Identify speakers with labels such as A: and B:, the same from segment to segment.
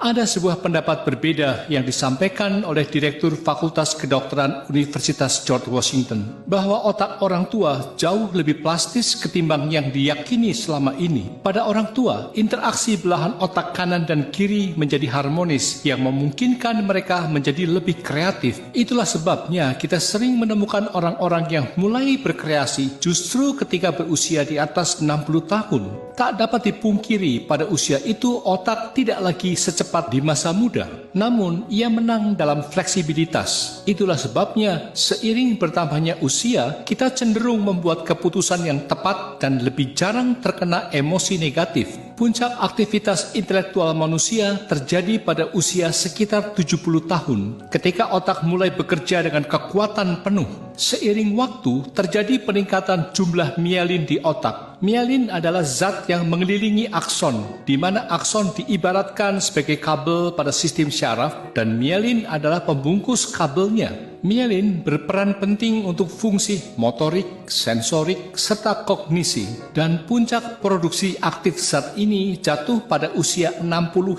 A: Ada sebuah pendapat berbeda yang disampaikan oleh Direktur Fakultas Kedokteran Universitas George Washington bahwa otak orang tua jauh lebih plastis ketimbang yang diyakini selama ini. Pada orang tua, interaksi belahan otak kanan dan kiri menjadi harmonis yang memungkinkan mereka menjadi lebih kreatif. Itulah sebabnya kita sering menemukan orang-orang yang mulai berkreasi justru ketika berusia di atas 60 tahun. Tak dapat dipungkiri pada usia itu otak tidak lagi secepat di masa muda. Namun, ia menang dalam fleksibilitas. Itulah sebabnya, seiring bertambahnya usia, kita cenderung membuat keputusan yang tepat dan lebih jarang terkena emosi negatif. Puncak aktivitas intelektual manusia terjadi pada usia sekitar 70 tahun, ketika otak mulai bekerja dengan kekuatan penuh. Seiring waktu, terjadi peningkatan jumlah mielin di otak. Mielin adalah zat yang mengelilingi akson, di mana akson diibaratkan sebagai kabel pada sistem syaraf, dan mielin adalah pembungkus kabelnya. Mielin berperan penting untuk fungsi motorik, sensorik, serta kognisi, dan puncak produksi aktif zat ini jatuh pada usia 60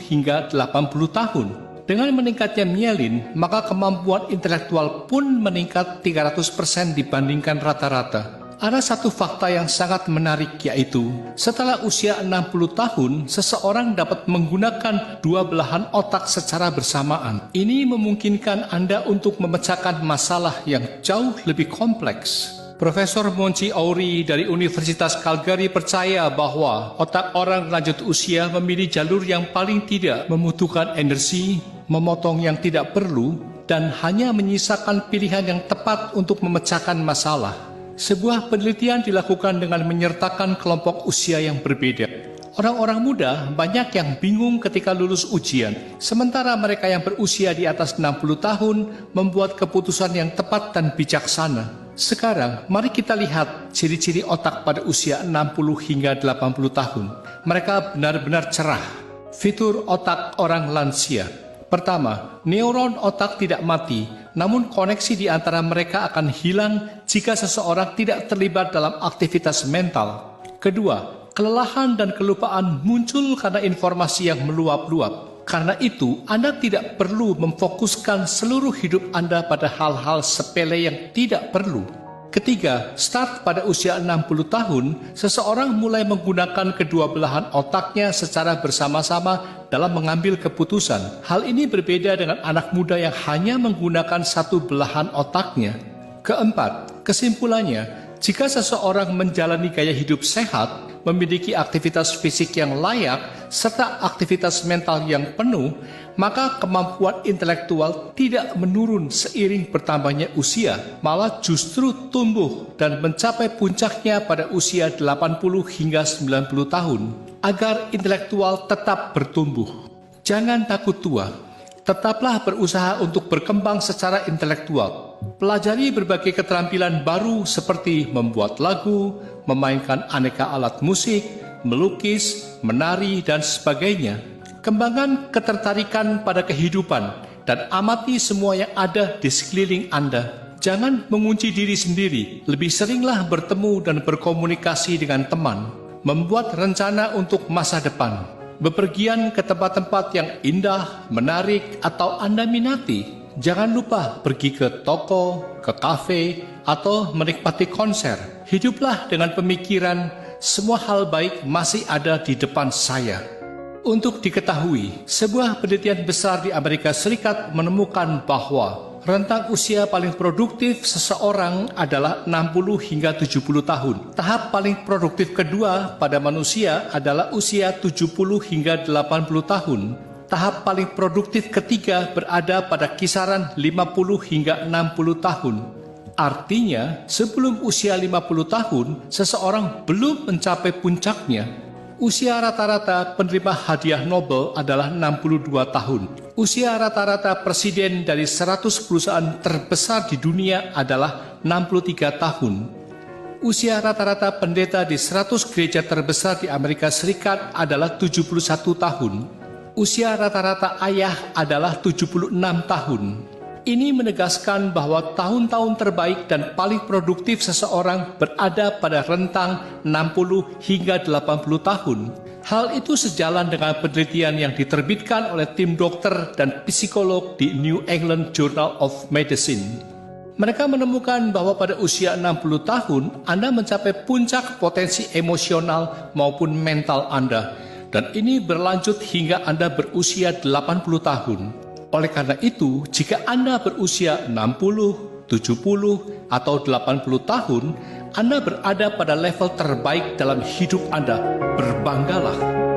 A: hingga 80 tahun. Dengan meningkatnya mielin, maka kemampuan intelektual pun meningkat 300% dibandingkan rata-rata. Ada satu fakta yang sangat menarik, yaitu setelah usia 60 tahun, seseorang dapat menggunakan dua belahan otak secara bersamaan. Ini memungkinkan Anda untuk memecahkan masalah yang jauh lebih kompleks. Profesor Monty Oury dari Universitas Calgary percaya bahwa otak orang lanjut usia memilih jalur yang paling tidak membutuhkan energi, memotong yang tidak perlu, dan hanya menyisakan pilihan yang tepat untuk memecahkan masalah. Sebuah penelitian dilakukan dengan menyertakan kelompok usia yang berbeda. Orang-orang muda banyak yang bingung ketika lulus ujian, sementara mereka yang berusia di atas 60 tahun membuat keputusan yang tepat dan bijaksana. Sekarang, mari kita lihat ciri-ciri otak pada usia 60 hingga 80 tahun. Mereka benar-benar cerah. Fitur otak orang lansia. Pertama, neuron otak tidak mati, namun koneksi di antara mereka akan hilang jika seseorang tidak terlibat dalam aktivitas mental. Kedua, kelelahan dan kelupaan muncul karena informasi yang meluap-luap. Karena itu, Anda tidak perlu memfokuskan seluruh hidup Anda pada hal-hal sepele yang tidak perlu. Ketiga, start pada usia 60 tahun, seseorang mulai menggunakan kedua belahan otaknya secara bersama-sama dalam mengambil keputusan. Hal ini berbeda dengan anak muda yang hanya menggunakan satu belahan otaknya. Keempat, kesimpulannya, jika seseorang menjalani gaya hidup sehat, memiliki aktivitas fisik yang layak, serta aktivitas mental yang penuh, maka kemampuan intelektual tidak menurun seiring bertambahnya usia, malah justru tumbuh dan mencapai puncaknya pada usia 80 hingga 90 tahun. Agar intelektual tetap bertumbuh, jangan takut tua. Tetaplah berusaha untuk berkembang secara intelektual. Pelajari berbagai keterampilan baru seperti membuat lagu, memainkan aneka alat musik, melukis, menari, dan sebagainya. Kembangkan ketertarikan pada kehidupan dan amati semua yang ada di sekeliling Anda. Jangan mengunci diri sendiri, lebih seringlah bertemu dan berkomunikasi dengan teman. Membuat rencana untuk masa depan. Bepergian ke tempat-tempat yang indah, menarik, atau Anda minati. Jangan lupa pergi ke toko, ke kafe, atau menikmati konser. Hiduplah dengan pemikiran, semua hal baik masih ada di depan saya. Untuk diketahui, sebuah penelitian besar di Amerika Serikat menemukan bahwa rentang usia paling produktif seseorang adalah 60 hingga 70 tahun. Tahap paling produktif kedua pada manusia adalah usia 70 hingga 80 tahun. Tahap paling produktif ketiga berada pada kisaran 50 hingga 60 tahun. Artinya, sebelum usia 50 tahun, seseorang belum mencapai puncaknya. Usia rata-rata penerima hadiah Nobel adalah 62 tahun. Usia rata-rata presiden dari 100 perusahaan terbesar di dunia adalah 63 tahun. Usia rata-rata pendeta di 100 gereja terbesar di Amerika Serikat adalah 71 tahun. Usia rata-rata ayah adalah 76 tahun. Ini menegaskan bahwa tahun-tahun terbaik dan paling produktif seseorang berada pada rentang 60 hingga 80 tahun. Hal itu sejalan dengan penelitian yang diterbitkan oleh tim dokter dan psikolog di New England Journal of Medicine. Mereka menemukan bahwa pada usia 60 tahun, Anda mencapai puncak potensi emosional maupun mental Anda, dan ini berlanjut hingga Anda berusia 80 tahun. Oleh karena itu, jika Anda berusia 60, 70, atau 80 tahun, Anda berada pada level terbaik dalam hidup Anda. Berbanggalah.